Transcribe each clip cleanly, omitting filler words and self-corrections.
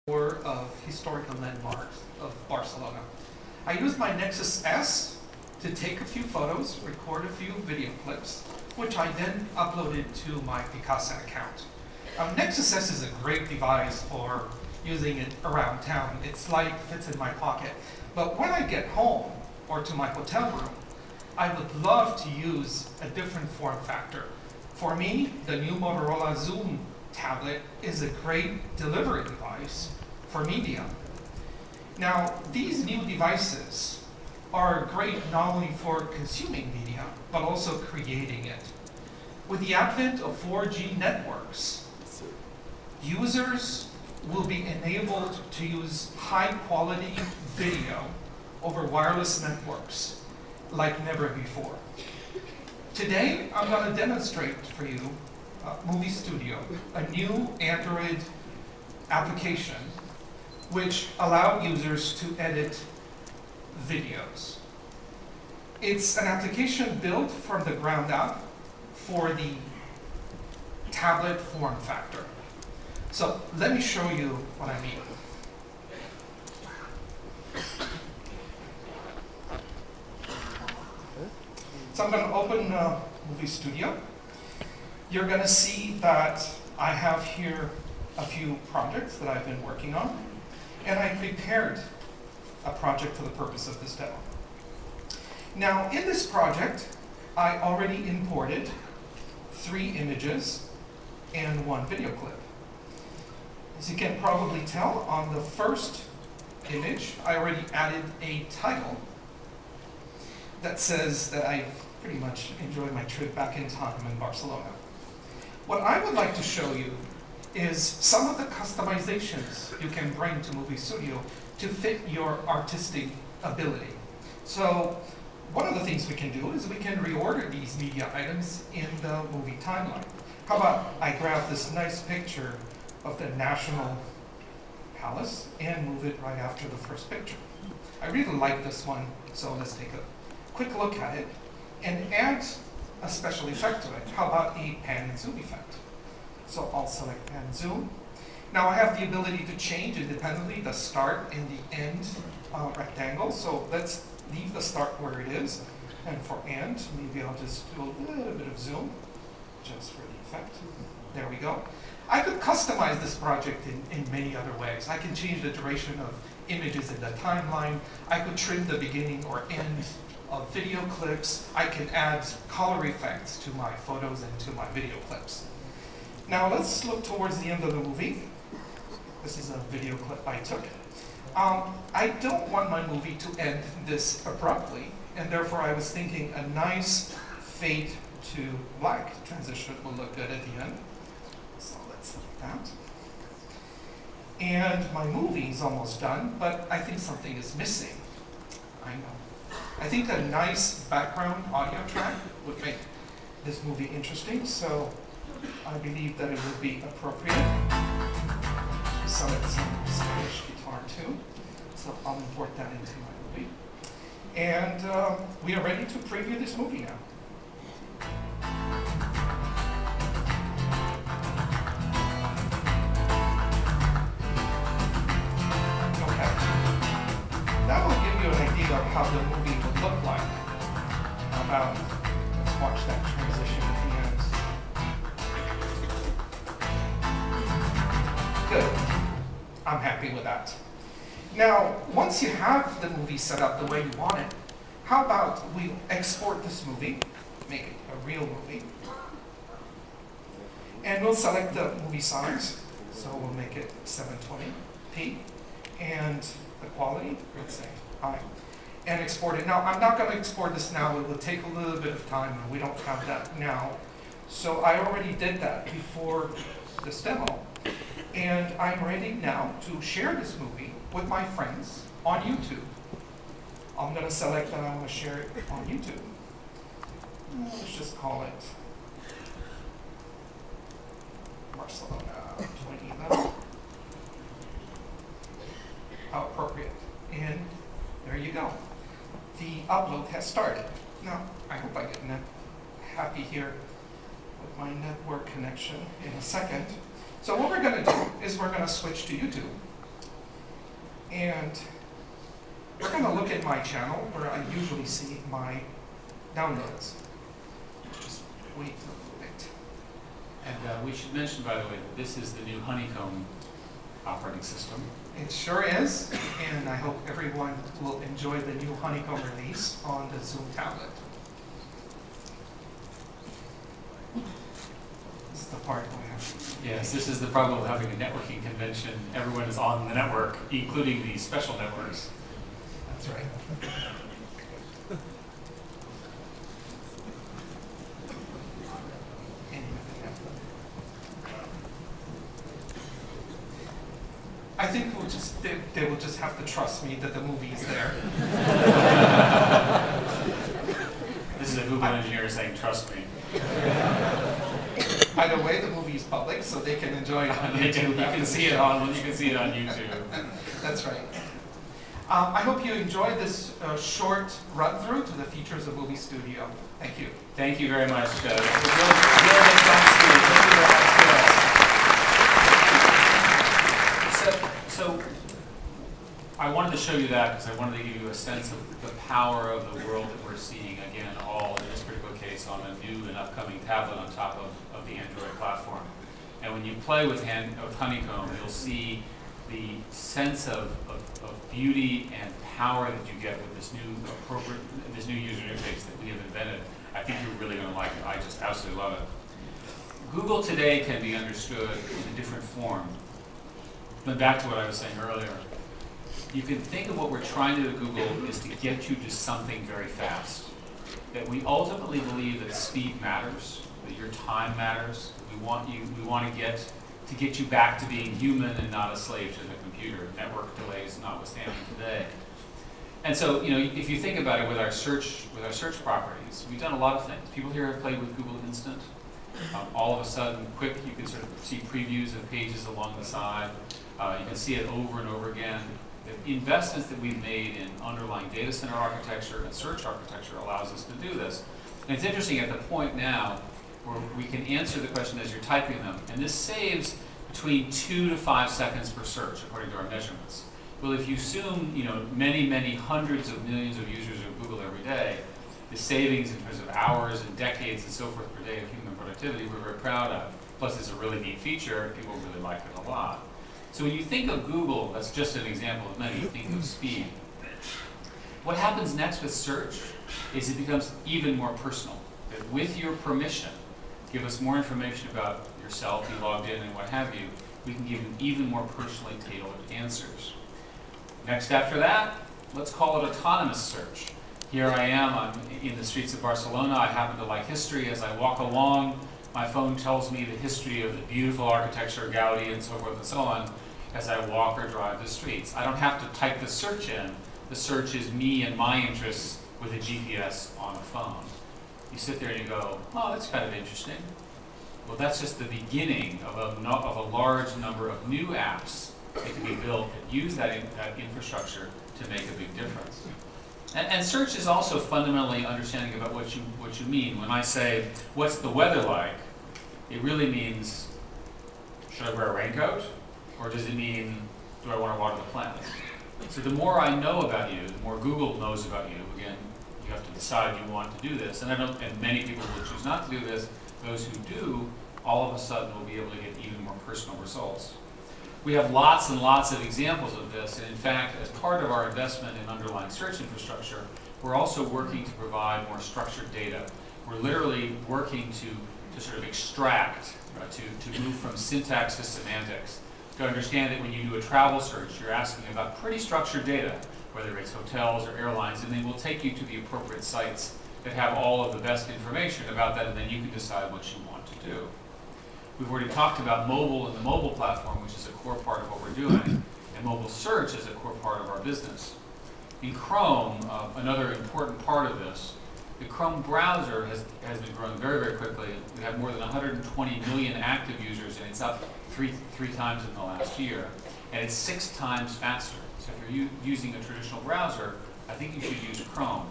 tour of historical landmarks of Barcelona. I used my Nexus S to take a few photos, record a few video clips, which I then uploaded to my Picasa account. Nexus S is a great device for using it around town. It's light, fits in my pocket. But when I get home or to my hotel room, I would love to use a different form factor. For me, the new Motorola Zoom tablet is a great delivery device for media. Now, these new devices are great not only for consuming media, but also creating it. With the advent of 4G networks, users will be enabled to use high-quality video over wireless networks like never before. Today, I'm going to demonstrate for you Movie Studio, a new Android application which allows users to edit videos. It's an application built from the ground up for the tablet form factor. So let me show you what I mean. So I'm going to open Movie Studio. You're going to see that I have here a few projects that I've been working on, and I prepared a project for the purpose of this demo. Now, in this project, I already imported 3 images and 1 video clip. As you can probably tell, on the first image, I already added a title that says that I pretty much enjoyed my trip back in time in Barcelona. What I would like to show you is some of the customizations you can bring to Movie Studio to fit your artistic ability. So one of the things we can do is we can reorder these media items in the movie timeline. How about I grab this nice picture of the National Palace and move it right after the first picture. I really like this one, so let's take a quick look at it and add a special effect to it. How about a pan and zoom effect? So I'll select pan and zoom. Now I have the ability to change independently the start and the end rectangle. So let's leave the start where it is. And for end, maybe I'll just do a little bit of zoom just for the effect. There we go. I could customize this project in many other ways. I can change the duration of images in the timeline. I could trim the beginning or end of video clips. I can add color effects to my photos and to my video clips. Now let's look towards the end of the movie. This is a video clip I took. I don't want my movie to end this abruptly, and therefore I was thinking a nice fade to black transition will look good at the end. So let's select that. And my movie is almost done, but I think something is missing. I know. I think a nice background audio track would make this movie interesting, so I believe that it would be appropriate to select some Spanish guitar too. So I'll import that into my movie. And we are ready to preview this movie now. Okay. That will give you an idea of how the movie would look like. How about, let's watch that transition at the end. Good. I'm happy with that. Now, once you have the movie set up the way you want it, how about we export this movie, make it a real movie, and we'll select the movie size. So we'll make it 720p, and the quality, let's say high, and export it. Now, I'm not going to export this now. It will take a little bit of time, and we don't have that now. So I already did that before this demo. And I'm ready now to share this movie with my friends on YouTube. I'm going to select that I want to share it on YouTube. Let's just call it Barcelona 2011. How appropriate. And there you go. The upload has started. Now, I hope I get happy here with my network connection in a second. So what we're going to do is we're going to switch to YouTube. And we're going to look at my channel where I usually see my downloads. Just wait a bit. And we should mention, by the way, that this is the new Honeycomb operating system. It sure is, and I hope everyone will enjoy the new Honeycomb release on the Zoom tablet. This is the part we have. Yes, this is the problem of having a networking convention. Everyone is on the network, including the special networks. That's right. I think they will just have to trust me that the movie is there. This is a Google engineer saying, "Trust me." Either way, the movie is public, so they can enjoy it on YouTube. You can see it on YouTube. That's right. I hope you enjoyed this short run through to the features of Movie Studio. Thank you. Thank you very much. So I wanted to show you that because I wanted to give you a sense of the power of the world that we're seeing, again, all in this particular case on a new and upcoming tablet on top of the Android platform. And when you play with Honeycomb, you'll see the sense of beauty and power that you get with this new user interface that we have invented. I think you're really going to like it. I just absolutely love it. Google today can be understood in a different form. But back to what I was saying earlier, you can think of what we're trying to do at Google is to get you to something very fast. That we ultimately believe that speed matters, that your time matters. We want to get you back to being human and not a slave to the computer. Network delays notwithstanding today. And so, if you think about it with our search properties, we've done a lot of things. People here have played with Google Instant. All of a sudden, quick, you can sort of see previews of pages along the side. You can see it over and over again. The investments that we've made in underlying data center architecture and search architecture allows us to do this. And it's interesting at the point now where we can answer the question as you're typing them. And this saves between 2 to 5 seconds per search, according to our measurements. Well, if you assume, many, many hundreds of millions of users of Google every day, the savings in terms of hours and decades and so forth per day of human productivity we're very proud of. Plus, it's a really neat feature. People really like it a lot. So when you think of Google, that's just an example of many. You think of speed. What happens next with search is it becomes even more personal. That with your permission, give us more information about yourself, you logged in and what have you, we can give you even more personally tailored answers. Next after that, let's call it autonomous search. Here I am, I'm in the streets of Barcelona. I happen to like history. As I walk along, my phone tells me the history of the beautiful architecture, Gaudi, and so forth and so on, as I walk or drive the streets. I don't have to type the search in. The search is me and my interests with a GPS on a phone. You sit there and you go, oh, that's kind of interesting. Well, that's just the beginning of a large number of new apps that can be built that use that infrastructure to make a big difference. And search is also fundamentally understanding about what you mean. When I say, what's the weather like, it really means, should I wear a raincoat? Or does it mean, do I want to water the plants? So the more I know about you, the more Google knows about you. Again, you have to decide you want to do this. And many people will choose not to do this. Those who do, all of a sudden will be able to get even more personal results. We have lots and lots of examples of this, and in fact, as part of our investment in underlying search infrastructure, we're also working to provide more structured data. We're literally working to sort of extract, to move from syntax to semantics, to understand that when you do a travel search, you're asking about pretty structured data, whether it's hotels or airlines, and then we'll take you to the appropriate sites that have all of the best information about that, and then you can decide what you want to do. We've already talked about mobile and the mobile platform, which is a core part of what we're doing, and mobile search is a core part of our business. In Chrome, another important part of this, the Chrome browser has been growing very, very quickly. We have more than 120 million active users, and it's up three times in the last year, and it's 6 times faster. So if you're using a traditional browser, I think you should use Chrome.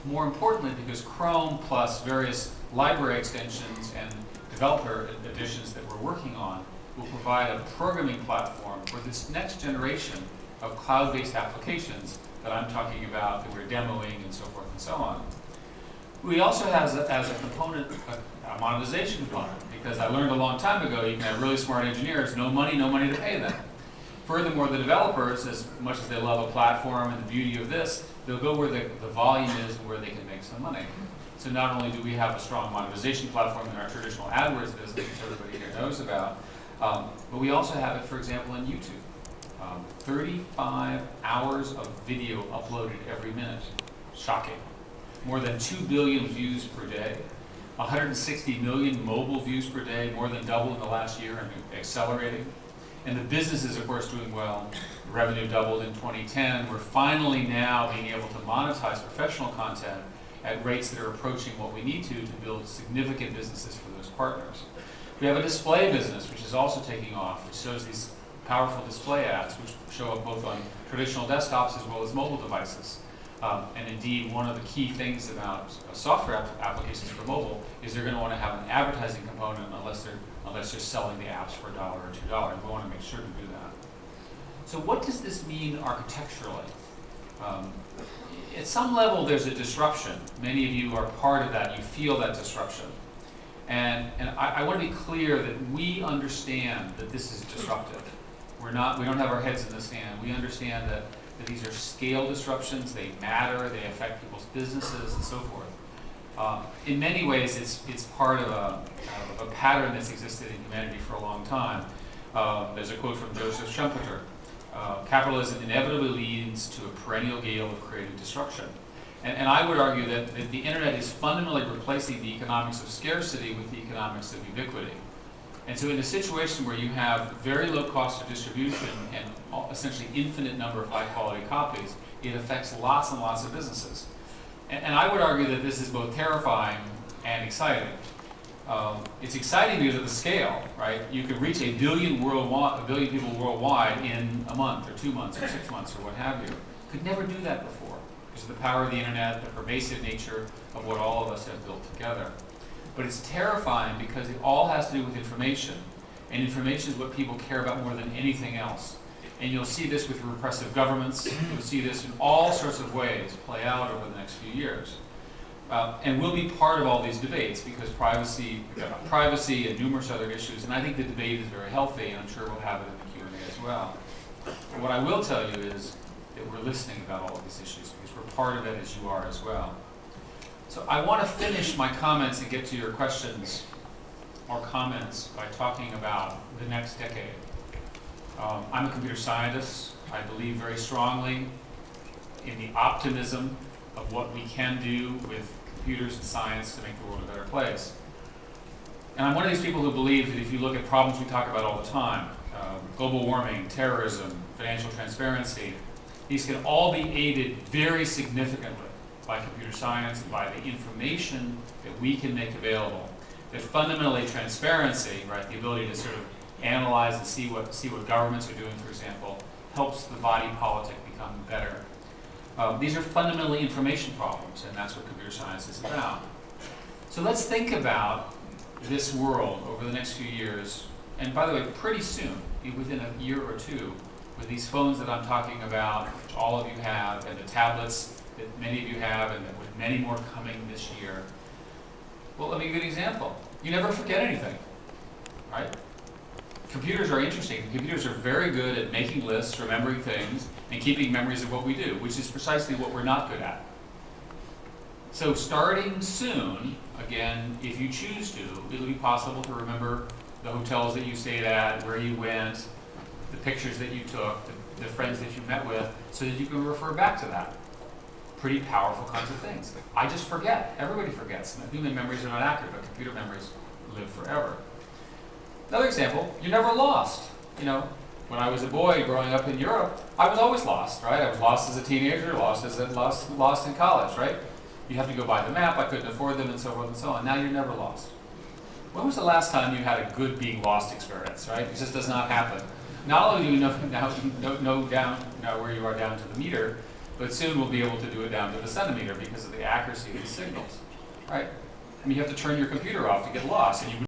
More importantly, because Chrome plus various library extensions and developer additions that we're working on will provide a programming platform for this next generation of cloud-based applications that I'm talking about, that we're demoing, and so forth and so on. We also have as a component, a monetization component, because I learned a long time ago, you can have really smart engineers, no money to pay them. Furthermore, the developers, as much as they love a platform and the beauty of this, they'll go where the volume is and where they can make some money. So not only do we have a strong monetization platform in our traditional AdWords business, which everybody here knows about, but we also have it, for example, on YouTube. 35 hours of video uploaded every minute. Shocking. More than 2 billion views per day. 160 million mobile views per day, more than double in the last year and accelerating. And the business is, of course, doing well. Revenue doubled in 2010. We're finally now being able to monetize professional content at rates that are approaching what we need to build significant businesses for those partners. We have a display business, which is also taking off. It shows these powerful display ads, which show up both on traditional desktops as well as mobile devices. And indeed, one of the key things about software applications for mobile is they're going to want to have an advertising component unless you're selling the apps for $1 or $2. And we want to make sure to do that. So what does this mean architecturally? At some level, there's a disruption. Many of you are part of that. You feel that disruption. And I want to be clear that we understand that this is disruptive. We don't have our heads in the sand. We understand that these are scale disruptions. They matter. They affect people's businesses and so forth. In many ways, it's part of a pattern that's existed in humanity for a long time. There's a quote from Joseph Schumpeter. Capitalism inevitably leads to a perennial gale of creative destruction. And I would argue that the internet is fundamentally replacing the economics of scarcity with the economics of ubiquity. And so in a situation where you have very low cost of distribution and essentially infinite number of high quality copies, it affects lots and lots of businesses. And I would argue that this is both terrifying and exciting. It's exciting because of the scale, right? You could reach a billion people worldwide in a month or 2 months or 6 months or what have you. Could never do that before because of the power of the internet, the pervasive nature of what all of us have built together. But it's terrifying because it all has to do with information, and information is what people care about more than anything else. And you'll see this with repressive governments. You'll see this in all sorts of ways play out over the next few years. And we'll be part of all these debates because privacy and numerous other issues, and I think the debate is very healthy, and I'm sure we'll have it in the Q&A as well. But what I will tell you is that we're listening about all of these issues because we're part of it as you are as well. So I want to finish my comments and get to your questions or comments by talking about the next decade. I'm a computer scientist. I believe very strongly in the optimism of what we can do with computers and science to make the world a better place. And I'm one of these people who believe that if you look at problems we talk about all the time, global warming, terrorism, financial transparency, these can all be aided very significantly by computer science and by the information that we can make available. That fundamentally transparency, right, the ability to sort of analyze and see what governments are doing, for example, helps the body politic become better. These are fundamentally information problems, and that's what computer science is about. So let's think about this world over the next few years, and by the way, pretty soon, within a year or two, with these phones that I'm talking about, which all of you have, and the tablets that many of you have, and with many more coming this year. Well, let me give you an example. You never forget anything, right? Computers are interesting. Computers are very good at making lists, remembering things, and keeping memories of what we do, which is precisely what we're not good at. So starting soon, again, if you choose to, it'll be possible to remember the hotels that you stayed at, where you went, the pictures that you took, the friends that you met with, so that you can refer back to that. Pretty powerful kinds of things. I just forget. Everybody forgets. Human memories are not accurate, but computer memories live forever. Another example, you're never lost. You know, when I was a boy growing up in Europe, I was always lost, right? I was lost as a teenager, lost in college, right? You have to go buy the map, I couldn't afford them, and so forth and so on. Now you're never lost. When was the last time you had a good being lost experience, right? It just does not happen. Not only do you know down where you are down to the meter, but soon we'll be able to do it down to the centimeter because of the accuracy of these signals, right? I mean, you have to turn your computer off to get lost, and you